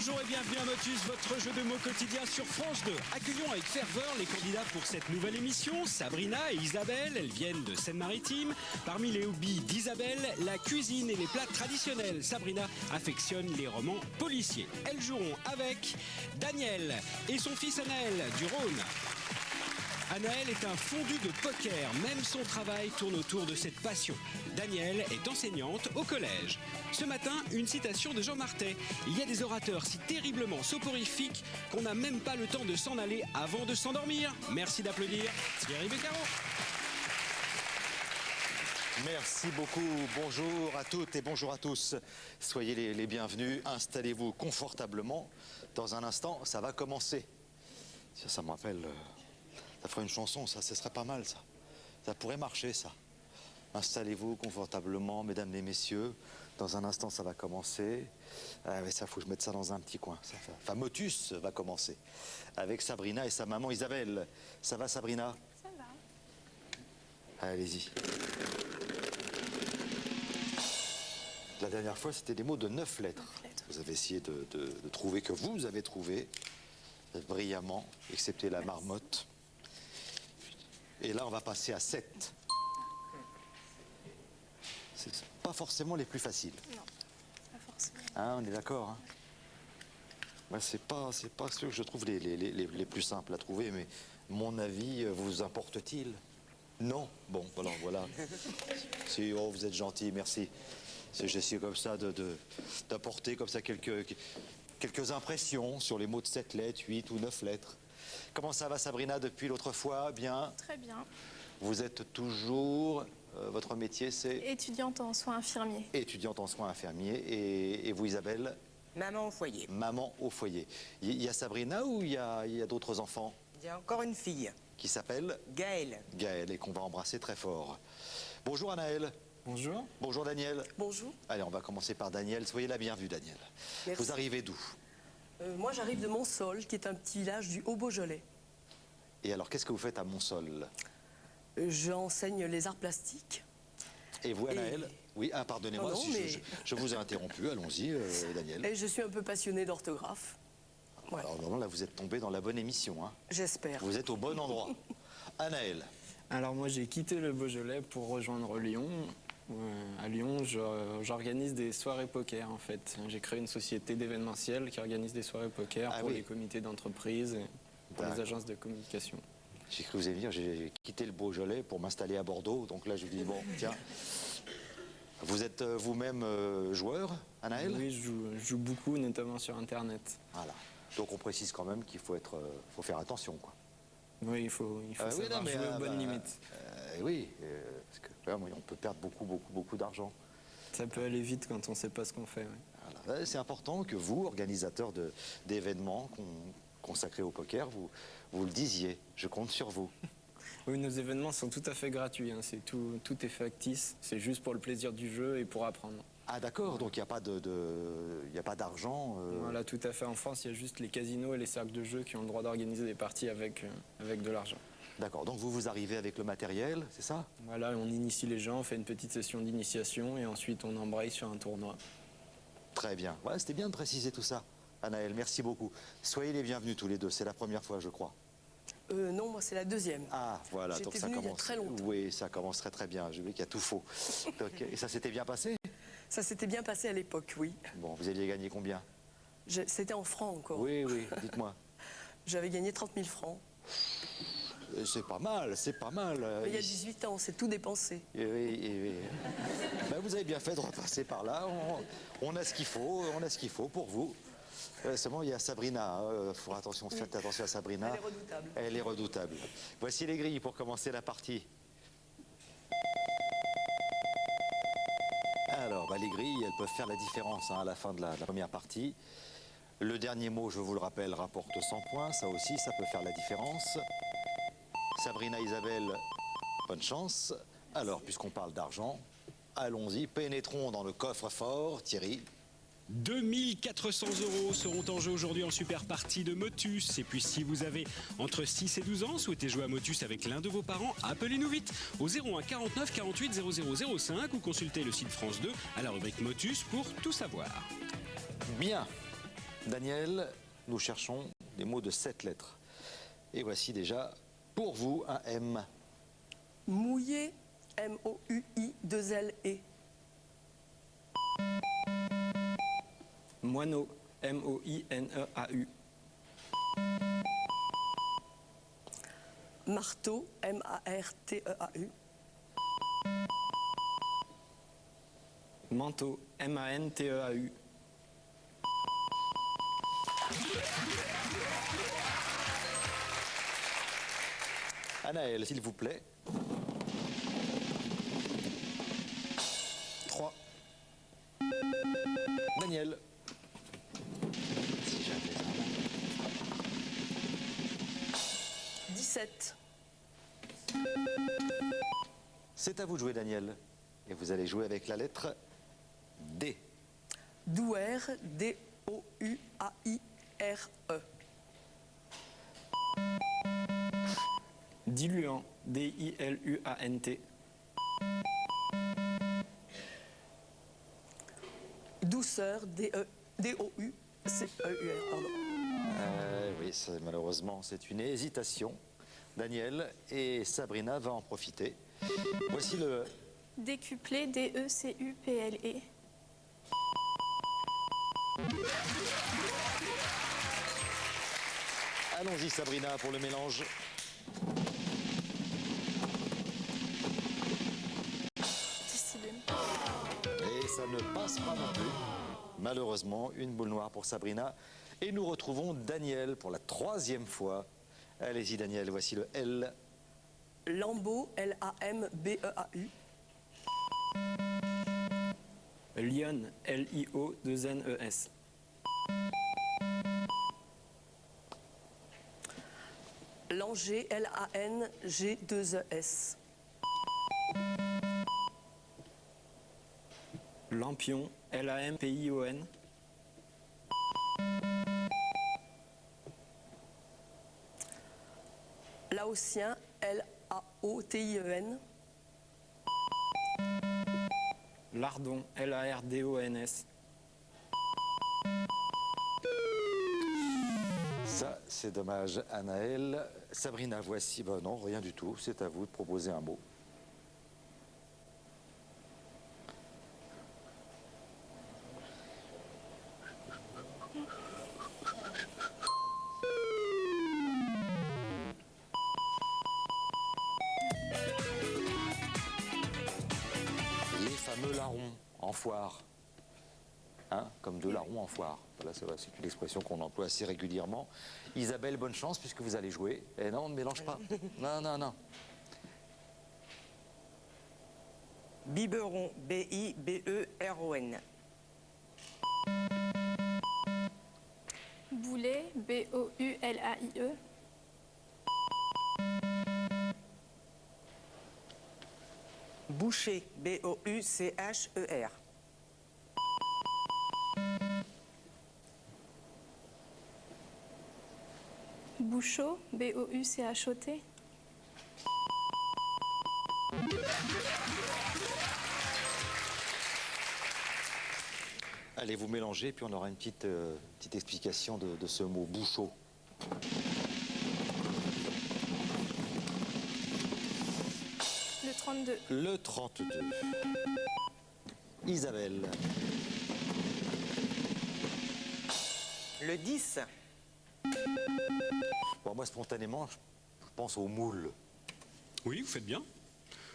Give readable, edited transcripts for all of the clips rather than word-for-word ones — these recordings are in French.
Bonjour et bienvenue à Motus, votre jeu de mots quotidien sur France 2. Accueillons avec ferveur les candidats pour cette nouvelle émission. Sabrina et Isabelle, elles viennent de Seine-Maritime. Parmi les hobbies d'Isabelle, la cuisine et les plats traditionnels. Sabrina affectionne les romans policiers. Elles joueront avec Daniel et son fils Anaël du Rhône. Anaël est un fondu de poker, même son travail tourne autour de cette passion. Danielle est enseignante au collège. Ce matin, une citation de Jean Martet. Il y a des orateurs si terriblement soporifiques qu'on n'a même pas le temps de s'en aller avant de s'endormir. Merci d'applaudir Thierry Beccaro. Merci beaucoup, bonjour à toutes et bonjour à tous. Soyez les bienvenus, installez-vous confortablement. Dans un instant, ça va commencer. Ça me rappelle... Ça ferait une chanson, ça, ce serait pas mal, ça. Ça pourrait marcher, ça. Installez-vous confortablement, mesdames et messieurs. Dans un instant, ça va commencer. Mais ça, faut que je mette ça dans un petit coin. Enfin, Motus va commencer. Avec Sabrina et sa maman Isabelle. Ça va, Sabrina? Ça va. Allez-y. La dernière fois, c'était des mots de 9 lettres. Vous avez essayé de trouver, que vous avez trouvé brillamment, excepté la marmotte. Et là, on va passer à 7. C'est pas forcément les plus faciles. Non, pas forcément. Hein, on est d'accord, hein? Moi, c'est pas ceux que je trouve les plus simples à trouver, mais mon avis vous importe-t-il? Non. Bon, alors voilà. Si, oh, vous êtes gentil, merci. J'essaie comme ça d'apporter comme ça quelques impressions sur les mots de 7 lettres, 8 ou 9 lettres. Comment ça va, Sabrina, depuis l'autre fois? Bien? Très bien. Vous êtes toujours... votre métier, c'est... Étudiante en soins infirmiers. Étudiante en soins infirmiers. Et vous, Isabelle? Maman au foyer. Maman au foyer. Il y a Sabrina ou il y a d'autres enfants? Il y a encore une fille. Qui s'appelle? Gaëlle. Gaëlle, et qu'on va embrasser très fort. Bonjour, Anaël. Bonjour. Bonjour, Daniel. Bonjour. Allez, on va commencer par Daniel. Soyez la bienvenue, Daniel. Merci. Vous arrivez d'où? Moi, j'arrive de Montsol, qui est un petit village du Haut-Beaujolais. Et alors, qu'est-ce que vous faites à Montsol? J'enseigne les arts plastiques. Et vous, Anaël? Oui, ah, pardonnez-moi, Non, si mais... je vous ai interrompu. Allons-y, Daniel. Et je suis un peu passionnée d'orthographe. Ouais. Alors, vraiment, là, vous êtes tombé dans la bonne émission. Hein. J'espère. Vous êtes au bon endroit. Anaël? Alors moi, j'ai quitté le Beaujolais pour rejoindre Lyon. À Lyon, j'organise des soirées poker, en fait. J'ai créé une société d'événementiel qui organise des soirées poker pour les comités d'entreprise et pour les agences de communication. J'ai cru vous allez dire, j'ai quitté le Beaujolais pour m'installer à Bordeaux. Donc là, je me dis, bon, tiens. Vous êtes vous-même joueur, Anaël? Oui, je joue beaucoup, notamment sur Internet. Voilà. Donc on précise quand même qu'il faut faire attention, quoi. Oui, il faut savoir jouer aux bonnes limites. Oui, parce que là, on peut perdre beaucoup d'argent. Ça peut aller vite quand on ne sait pas ce qu'on fait. Oui. Voilà. C'est important que vous, organisateurs d'événements consacrés au poker, vous le disiez. Je compte sur vous. Oui, nos événements sont tout à fait gratuits. Hein. Tout est factice. C'est juste pour le plaisir du jeu et pour apprendre. Ah d'accord, donc il n'y a pas d'argent Voilà, tout à fait. En France, il y a juste les casinos et les cercles de jeu qui ont le droit d'organiser des parties avec de l'argent. D'accord, donc vous arrivez avec le matériel, c'est ça? Voilà, on initie les gens, on fait une petite session d'initiation et ensuite on embraye sur un tournoi. Très bien, voilà, c'était bien de préciser tout ça. Anaël, merci beaucoup. Soyez les bienvenus tous les deux, c'est la première fois, je crois. Non, moi, c'est la deuxième. Ah, voilà, donc ça commence. Il y a très longtemps. Oui, ça commence très bien, je vois qu'il y a tout faux. Donc, et ça s'était bien passé? Ça s'était bien passé à l'époque, oui. Bon, vous aviez gagné combien? C'était en francs encore. Oui, dites-moi. J'avais gagné 30 000 francs. C'est pas mal, c'est pas mal. Mais il y a 18 ans, c'est tout dépensé. Oui. Ben, vous avez bien fait de repasser par là. On a ce qu'il faut pour vous. Seulement, il y a Sabrina. Faites attention à Sabrina. Elle est redoutable. Elle est redoutable. Voici les grilles pour commencer la partie. Alors, les grilles, elles peuvent faire la différence à la fin de la première partie. Le dernier mot, je vous le rappelle, rapporte 100 points. Ça aussi, ça peut faire la différence. Sabrina, Isabelle, bonne chance. Alors, puisqu'on parle d'argent, allons-y, pénétrons dans le coffre-fort. Thierry? 2400 € seront en jeu aujourd'hui en super partie de Motus. Et puis si vous avez entre 6 et 12 ans, souhaitez jouer à Motus avec l'un de vos parents, appelez-nous vite au 01 49 48 00 05 ou consultez le site France 2 à la rubrique Motus pour tout savoir. Bien. Daniel, nous cherchons des mots de 7 lettres. Et voici déjà pour vous un M. Mouillé, M-O-U-I-2-L-E. Moineau, M-O-I-N-E-A-U. Marteau, M-A-R-T-E-A-U. Manteau, M-A-N-T-E-A-U. Anaël, s'il vous plaît. 3. Daniel. Si j'avais un. 17. C'est à vous de jouer, Daniel. Et vous allez jouer avec la lettre D. Douer, D-O-U-A-I-R-E. Diluant, D-I-L-U-A-N-T. Douceur, D-O-U-C-E-U-R, pardon. Oui, malheureusement, c'est une hésitation. Daniel et Sabrina va en profiter. Voici le... Décuplé, D-E-C-U-P-L-E. Allons-y, Sabrina, pour le mélange. Décidément. Et ça ne passe pas non plus. Malheureusement, une boule noire pour Sabrina. Et nous retrouvons Daniel pour la 3e fois. Allez-y, Daniel, voici le L. Lambeau, L-A-M-B-E-A-U. Lyon, L-I-O-2-N-E-S. Langer, L-A-N-G-2-E-S. Lampion, L-A-M-P-I-O-N. Laotien, L-A-O-T-I-E-N. Lardon, L-A-R-D-O-N-S. Ça, c'est dommage, Anaël. Sabrina, voici... Ben non, rien du tout. C'est à vous de proposer un mot. Les fameux larrons en foire. Hein, comme de larrons en foire. Voilà, c'est une expression qu'on emploie assez régulièrement. Isabelle, bonne chance puisque vous allez jouer. Et non, on ne mélange pas. Non, non, non. Biberon, B-I-B-E-R-O-N. Boulet, B-O-U-L-A-I-E. Boucher, B-O-U-C-H-E-R. Bouchot, B-O-U-C-H-O-T. Allez vous mélanger, puis on aura une petite explication de ce mot bouchot. Le 32. Le 32. Isabelle. Le 10. Bon, moi, spontanément, je pense au moule. Oui, vous faites bien.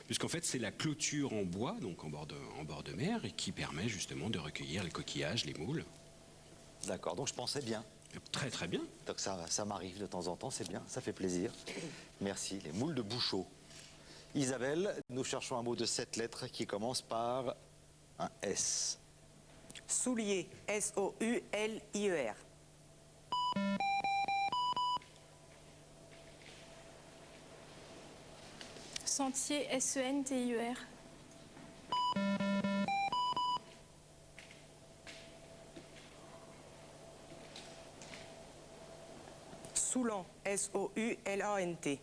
Puisqu'en fait, c'est la clôture en bois, donc en bord de mer, et qui permet justement de recueillir les coquillages, les moules. D'accord, donc je pensais bien. Très très bien. Donc ça m'arrive de temps en temps, c'est bien, ça fait plaisir. Merci, les moules de Bouchot. Isabelle, nous cherchons un mot de 7 lettres qui commence par un S. Soulier, S-O-U-L-I-E-R. Sentier, S-E-N-T-I-E-R. Soulant, S-O-U-L-A-N-T.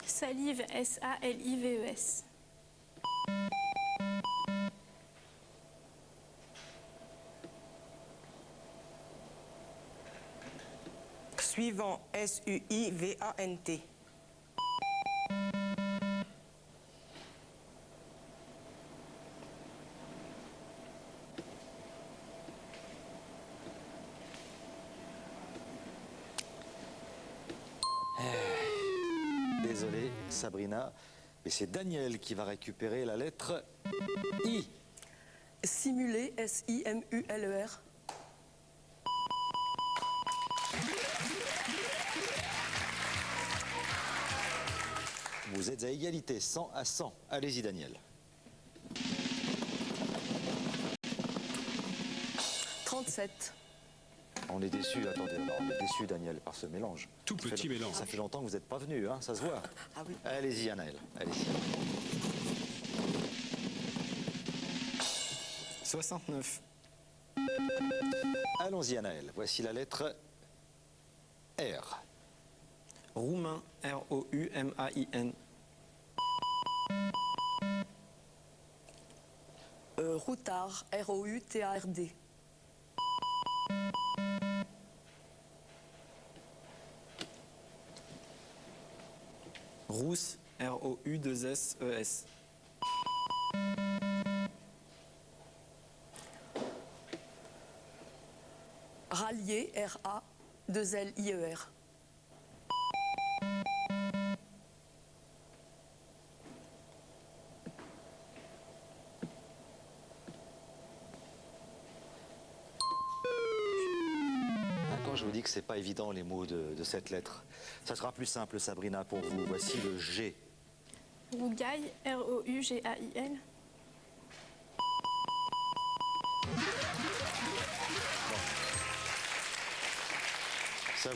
Salive, S-A-L-I-V-E-S. Suivant, S-U-I-V-A-N-T. Désolé, Sabrina, mais c'est Daniel qui va récupérer la lettre I. Simuler, S-I-M-U-L-E-R. Vous êtes à égalité, 100 à 100. Allez-y, Daniel. 37. On est déçus, attendez, on est déçus, Daniel, par ce mélange. Tout petit mélange. Ça fait longtemps que vous n'êtes pas venu, hein, ça se voit. Ah oui. Allez-y, Anaël, allez-y. 69. Allons-y, Anaël. Voici la lettre R. Roumain, R-O-U-M-A-I-N. Routard, R-O-U-T-A-R-D. Rousse, R-O-U-2-S-E-S. Rallier, R-A-2-L-I-E-R. Quand je vous dis que c'est pas évident les mots de cette lettre, ça sera plus simple, Sabrina, pour vous. Voici le G. Rougail, R-O-U-G-A-I-L. Ça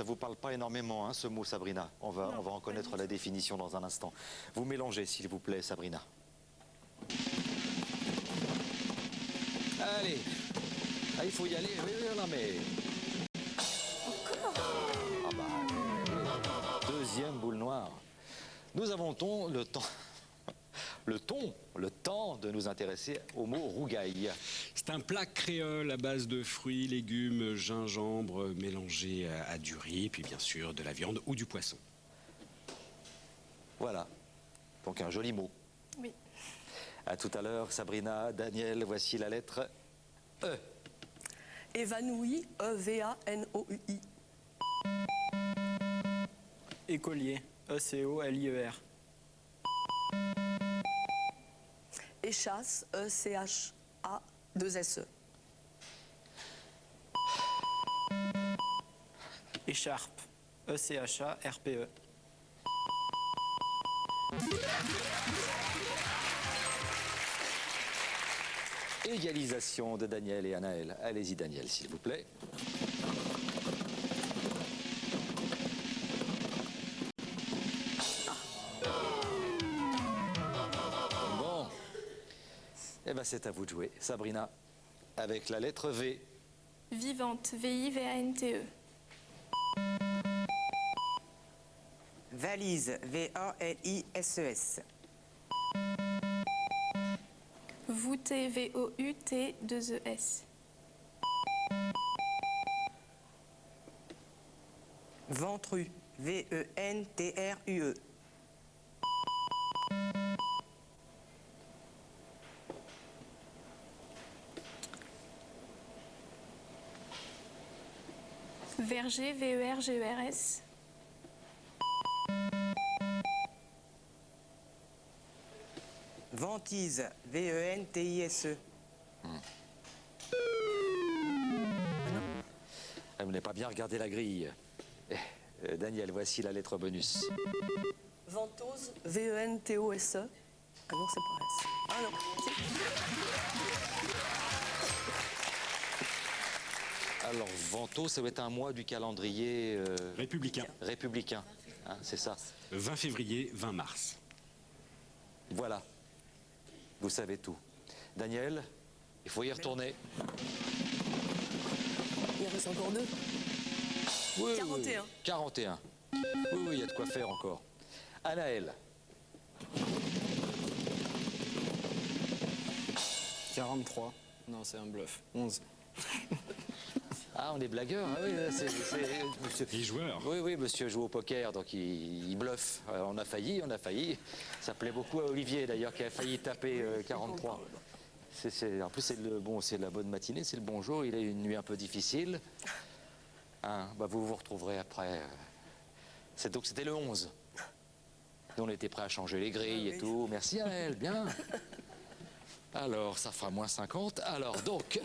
vous parle pas énormément, hein, ce mot, Sabrina. On va en connaître la définition dans un instant. Vous mélangez, s'il vous plaît, Sabrina. Allez. Ah, il faut y aller. Oui, oui, non, mais... Ah bah, deuxième boule noire. Nous avons le temps de nous intéresser au mot rougail. C'est un plat créole à base de fruits, légumes, gingembre mélangé à du riz, puis bien sûr de la viande ou du poisson. Voilà. Donc un joli mot. Oui. À tout à l'heure, Sabrina, Daniel, voici la lettre E. Évanoui, E-V-A-N-O-U-I. Écolier, E-C-O-L-I-E-R. Échasse, E-C-H-A-2-S-E. Écharpe, E-C-H-A-R-P-E. Égalisation de Daniel et Anaël. Allez-y, Daniel, s'il vous plaît. Bon. Eh bien, c'est à vous de jouer. Sabrina, avec la lettre V. Vivante, V-I-V-A-N-T-E. Valise, V-A-L-I-S-E-S. Voûté, V-O-U-T-2-E-S. Ventru, V-E-N-T-R-U-E. Verger, V-E-R-G-E-R-S. Ventise, V-E-N-T-I-S-E. Vous n'avez pas bien regardé la grille. Daniel, voici la lettre bonus. Ventose, V-E-N-T-O-S-E. Ah non, c'est pas S. Ah non. Alors, Vento, ça va être un mois du calendrier Républicain. républicain. Hein, c'est ça. 20 février, 20 mars. Voilà. Vous savez tout. Daniel, il faut y retourner. Il en reste encore deux. Oui, 41. Oui. 41. Oui, il y a de quoi faire encore. Anaël. 43. Non, c'est un bluff. 11. Ah, on est blagueur. Ah oui, monsieur. Les joueurs. Oui, oui, monsieur joue au poker, donc il bluffe. On a failli. Ça plaît beaucoup à Olivier, d'ailleurs, qui a failli taper 43. En plus, c'est la bonne matinée, c'est le bon jour. Il a eu une nuit un peu difficile. Hein, bah, vous vous retrouverez après. Donc c'était le 11. Nous, on était prêts à changer les grilles et tout. Merci à elle, bien. Alors, ça fera moins 50. Alors, donc,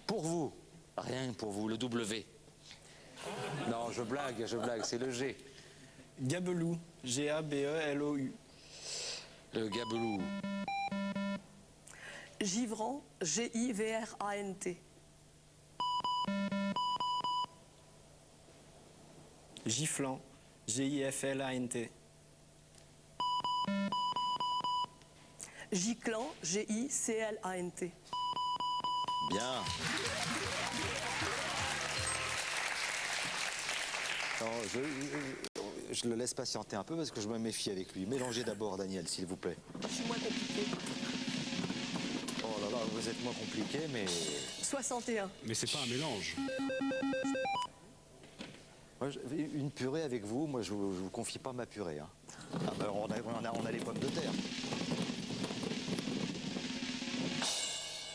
pour vous, rien pour vous, le W. Non, je blague, c'est le G. Gabelou, G-A-B-E-L-O-U. Le gabelou. Givrant, G-I-V-R-A-N-T. Giflant, G-I-F-L-A-N-T. Giclant, G-I-C-L-A-N-T. Bien. Non, je le laisse patienter un peu parce que je me méfie avec lui. Mélangez d'abord, Daniel, s'il vous plaît. Je suis moins compliqué. Oh là là, vous êtes moins compliqué, mais... 61. Mais c'est pas un mélange. Moi, une purée avec vous, moi, je vous confie pas ma purée. Hein. Ah ben, on a les pommes de terre.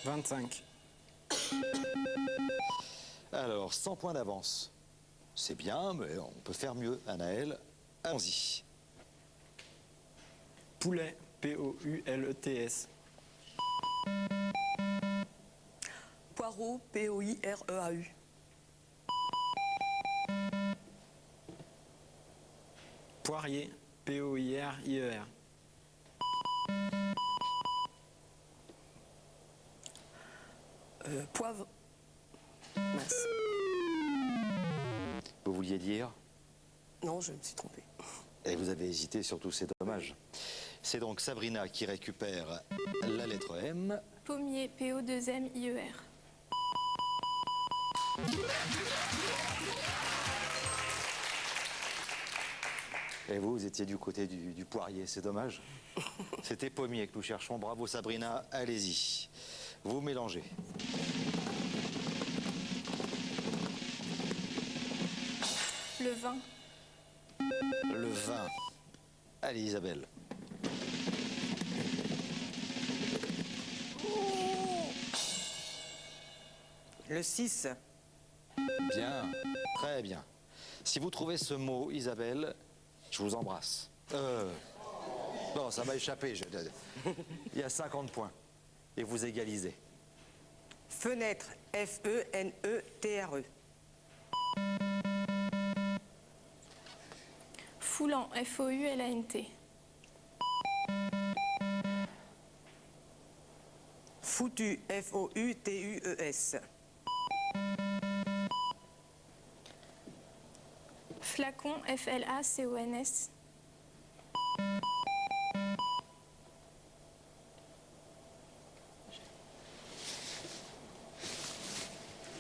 25. Alors, 100 points d'avance. C'est bien, mais on peut faire mieux. Anaël, allons-y. Poulet, P-O-U-L-E-T-S. Poireau, P-O-I-R-E-A-U. Poirier, P-O-I-R-I-E-R. Poivre. Mince. Vous vouliez dire? Non, je me suis trompée. Et vous avez hésité, surtout, c'est dommage. C'est donc Sabrina qui récupère la lettre M. Pommier, P-O-2-M-I-E-R. Et vous étiez du côté du poirier, c'est dommage. C'était pommier que nous cherchons. Bravo Sabrina, allez-y. Vous mélangez. Le vin. Le vin. Allez Isabelle. Le 6. Bien, très bien. Si vous trouvez ce mot, Isabelle, je vous embrasse. Non, ça m'a échappé. Il y a 50 points. Et vous égalisez. Fenêtre, F-E-N-E-T-R-E. Foulant, F-O-U-L-A-N-T. Foutu, F-O-U-T-U-E-S. Flacon, F-L-A-C-O-N-S.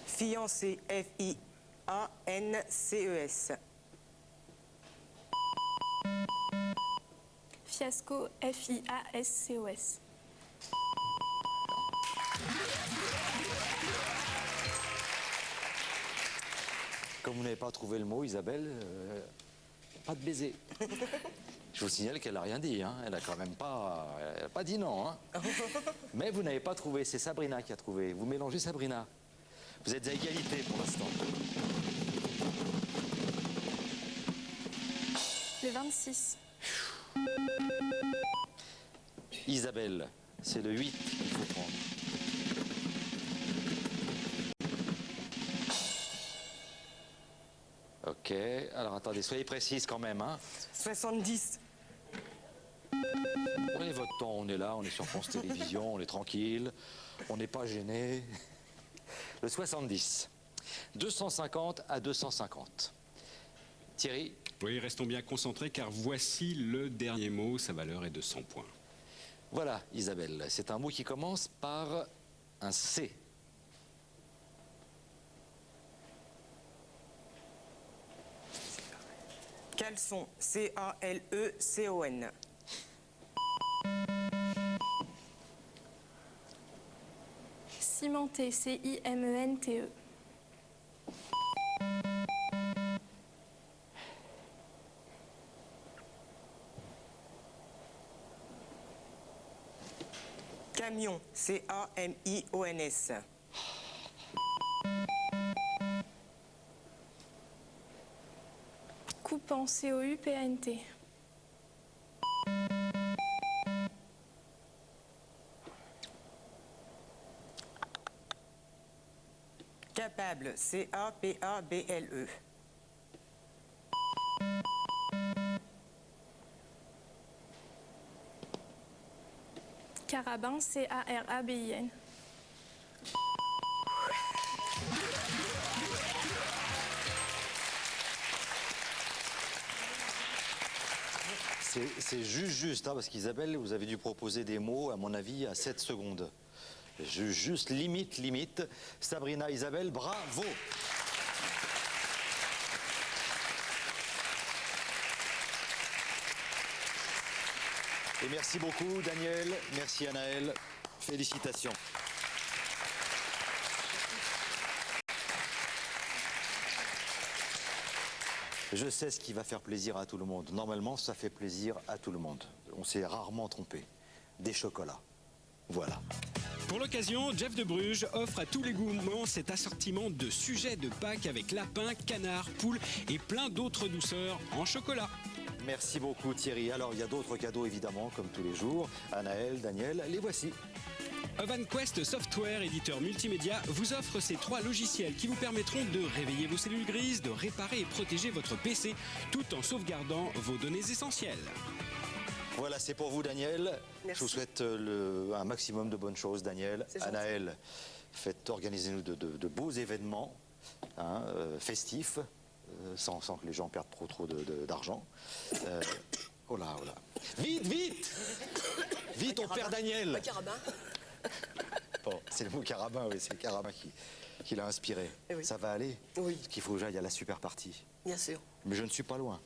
Fiancé, F-I-A-N-C-E-S. Fiasco, F-I-A-S-C-O-S. Comme vous n'avez pas trouvé le mot, Isabelle, pas de baiser. Je vous signale qu'elle n'a rien dit. Hein. Elle n'a quand même pas, elle a pas dit non. Hein. Mais vous n'avez pas trouvé. C'est Sabrina qui a trouvé. Vous mélangez Sabrina. Vous êtes à égalité pour l'instant. Le 26. Isabelle, c'est le 8 qu'il faut prendre. Ok, alors attendez, soyez précise quand même. Hein. 70. Prenez votre temps, on est là, on est sur France Télévisions, on est tranquille, on n'est pas gêné. Le 70. 250 à 250. Thierry? Oui, restons bien concentrés car voici le dernier mot. Sa valeur est de 100 points. Voilà, Isabelle, c'est un mot qui commence par un C. Caleçon, C-A-L-E-C-O-N. Cimenté, C-I-M-E-N-T-E. Camion, C-A-M-I-O-N-S. Coupant, C-O-U-P-A-N-T. Capable, C-A-P-A-B-L-E. Carabin, C-A-R-A-B-I-N. C'est juste, hein, parce qu'Isabelle, vous avez dû proposer des mots, à mon avis, à 7 secondes. Juste, limite. Sabrina, Isabelle, bravo! Et merci beaucoup, Daniel. Merci, Anaël. Félicitations. Je sais ce qui va faire plaisir à tout le monde. Normalement, ça fait plaisir à tout le monde. On s'est rarement trompé. Des chocolats. Voilà. Pour l'occasion, Jeff de Bruges offre à tous les gourmands cet assortiment de sujets de Pâques avec lapin, canard, poule et plein d'autres douceurs en chocolat. Merci beaucoup, Thierry. Alors, il y a d'autres cadeaux, évidemment, comme tous les jours. Anaël, Daniel, les voici. OvenQuest Software, éditeur multimédia, vous offre ces 3 logiciels qui vous permettront de réveiller vos cellules grises, de réparer et protéger votre PC, tout en sauvegardant vos données essentielles. Voilà, c'est pour vous, Daniel. Merci. Je vous souhaite un maximum de bonnes choses, Daniel. C'est gentil. Anaël, organisez-nous de beaux événements hein, festifs, sans que les gens perdent trop d'argent. Oh là. Vite, on perd Daniel. Pas carabin. Bon, c'est le mot carabin, oui, c'est le carabin qui l'a inspiré. Eh oui. Ça va aller? Oui. Parce qu'il faut que j'aille à la super partie. Bien sûr. Mais je ne suis pas loin.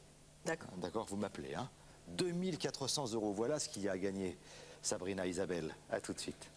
D'accord. D'accord, vous m'appelez. Hein. 2400 €, voilà ce qu'il y a à gagner. Sabrina, Isabelle, à tout de suite.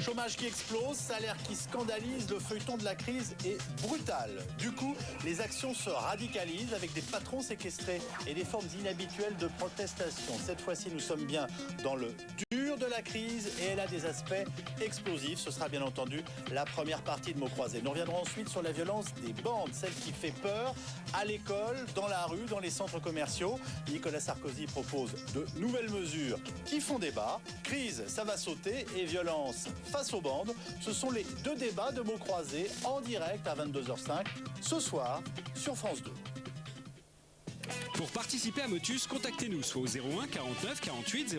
Chômage qui explose, salaire qui scandalise, le feuilleton de la crise est brutal. Du coup, les actions se radicalisent avec des patrons séquestrés et des formes inhabituelles de protestation. Cette fois-ci, nous sommes bien dans le dur de la crise et elle a des aspects explosifs. Ce sera bien entendu la première partie de Mots croisés. Nous reviendrons ensuite sur la violence des bandes, celle qui fait peur à l'école, dans la rue, dans les centres commerciaux. Nicolas Sarkozy propose de nouvelles mesures qui font débat. Crise, ça va sauter et violence face aux bandes. Ce sont les 2 débats de Mots croisés en direct à 22h05 ce soir sur France 2. Pour participer à Motus, contactez-nous soit au 01 49 48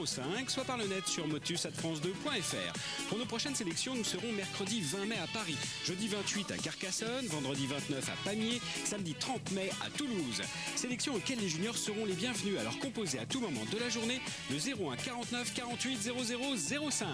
0005, soit par le net sur motus@france2.fr. Pour nos prochaines sélections, nous serons mercredi 20 mai à Paris, jeudi 28 à Carcassonne, vendredi 29 à Pamiers, samedi 30 mai à Toulouse. Sélections auxquelles les juniors seront les bienvenus, alors composez à tout moment de la journée le 01 49 48 0005.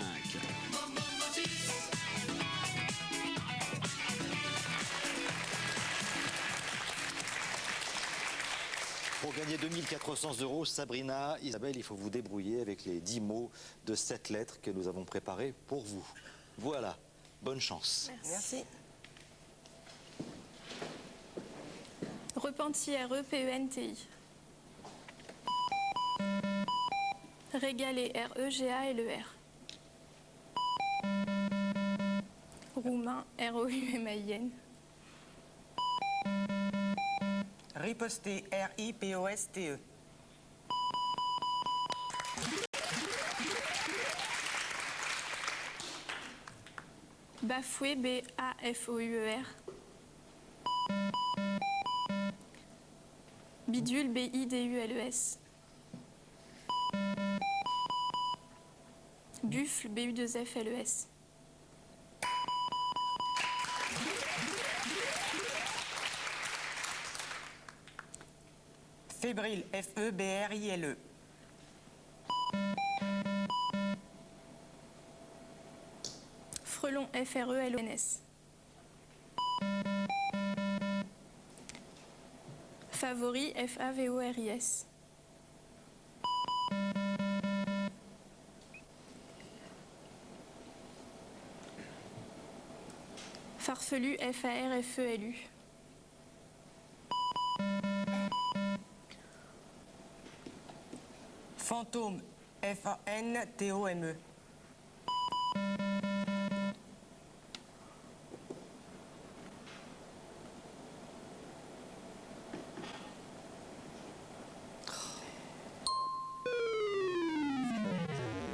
Pour gagner 2400 €, Sabrina, Isabelle, il faut vous débrouiller avec les 10 mots de 7 lettres que nous avons préparés pour vous. Voilà, bonne chance. Merci. Repenti, R-E-P-E-N-T-I. Régalé, R-E-G-A-L-E-R. Roumain, R-O-U-M-A-I-N. Riposter, R-I-P-O-S-T-E. Bafoué, B-A-F-O-U-E-R. Bidule, B-I-D-U-L-E-S. Buffle, B-U-2-F-L-E-S. Fébrile, F-E-B-R-I-L-E. Frelon, F-R-E-L-O-N-S. Favori, F-A-V-O-R-I-S. Farfelu, F-A-R-F-E-L-U. Fantôme, FANTOME.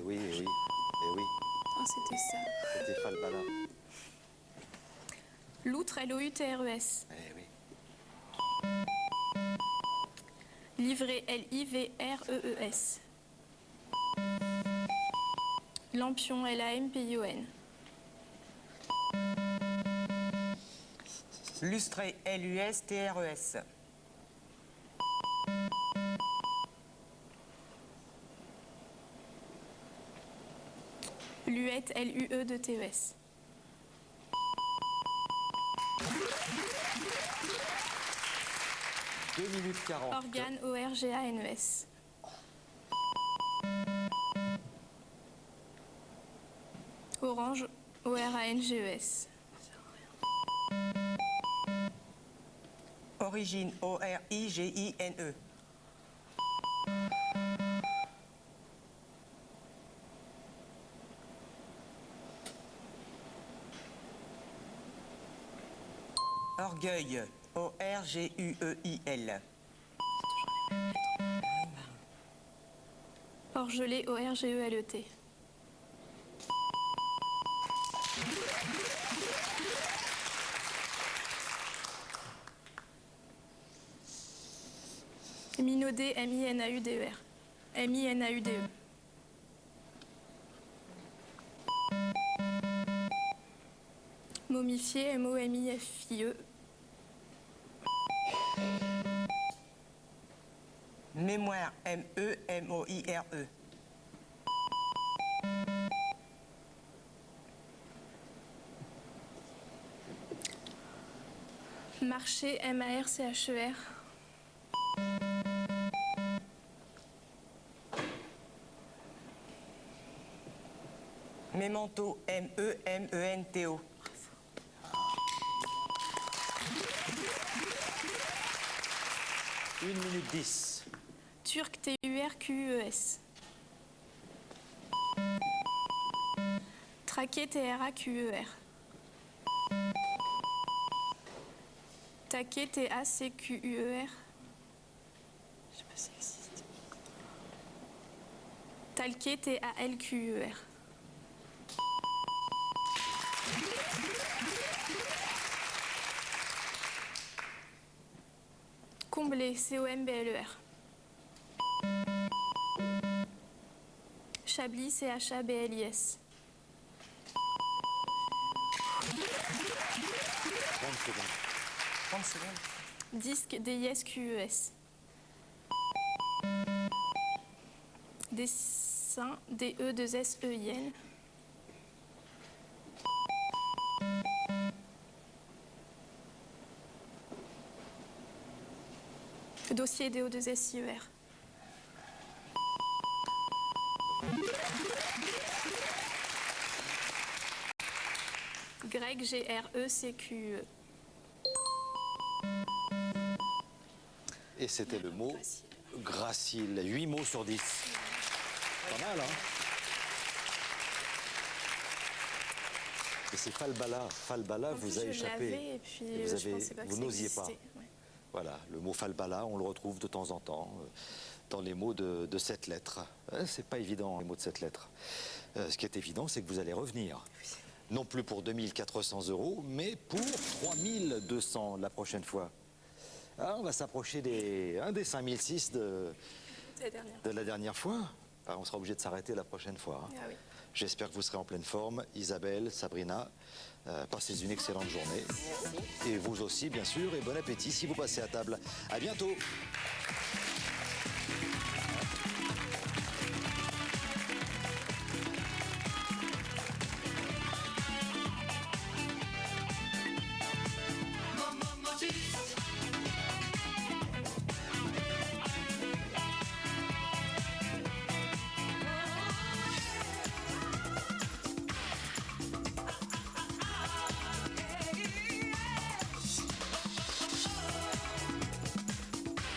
Oui, oui, eh oui, Ah, c'était ça. c'était Falbala. Loutre, L-O-U-T-R-E-S. Eh oui. Livret, L-I-V-R-E-E-S. Lampion, L-A-M-P-I-O-N. Lustré, L-U-S-T-R-E-S. Luette, L-U-E-T-E-S. 2 minutes 40. Organe, O-R-G-A-N-E-S. Orange, O-R-A-N-G-E-S. Origine, O-R-I-G-I-N-E. Orgueil, O-R-G-U-E-I-L. Orgelet, O-R-G-E-L-E-T. Minaudé, M-I-N-A-U-D-E-R. M-I-N-A-U-D-E. Momifié, M-O-M-I-F-I-E. Mémoire, M-E-M-O-I-R-E. Marché, M-A-R-C-H-E-R. Mémento, M-E-M-E-N-T-O. 1 minute 10. Turc, T-U-R-Q-E-S. Traqué, T-R-A-Q-E-R. Taqué, T-A-C-Q-U-E-R. Je sais pas si ça existe. Talqué, T-A-L-Q-U-E-R. Comblé, C-O-M-B-L-E-R. Chablis, C-H-A-B-L-I-S. 30 secondes. 30 secondes. Disque, D-I-S-Q-E-S. Dessin, D-E-2-S-E-I-N. Dossier, D-O-2-S-I-E-R. Grec, G-R-E-C-Q-E. Et c'était le mot gracile. 8 mots sur 10. Pas mal, hein? Et c'est Falbala. Falbala vous a échappé. Et puis, vous n'osiez pas. Ouais. Voilà, le mot Falbala, on le retrouve de temps en temps dans les mots de 7 lettres. C'est pas évident, les mots de 7 lettres. Ce qui est évident, c'est que vous allez revenir. Non plus pour 2400 €, mais pour 3200 la prochaine fois. Ah, on va s'approcher des 5006 de la dernière fois. Ah, on sera obligé de s'arrêter la prochaine fois. Hein. Ah oui. J'espère que vous serez en pleine forme. Isabelle, Sabrina, passez une excellente journée. Et vous aussi, bien sûr, et bon appétit si vous passez à table. À bientôt.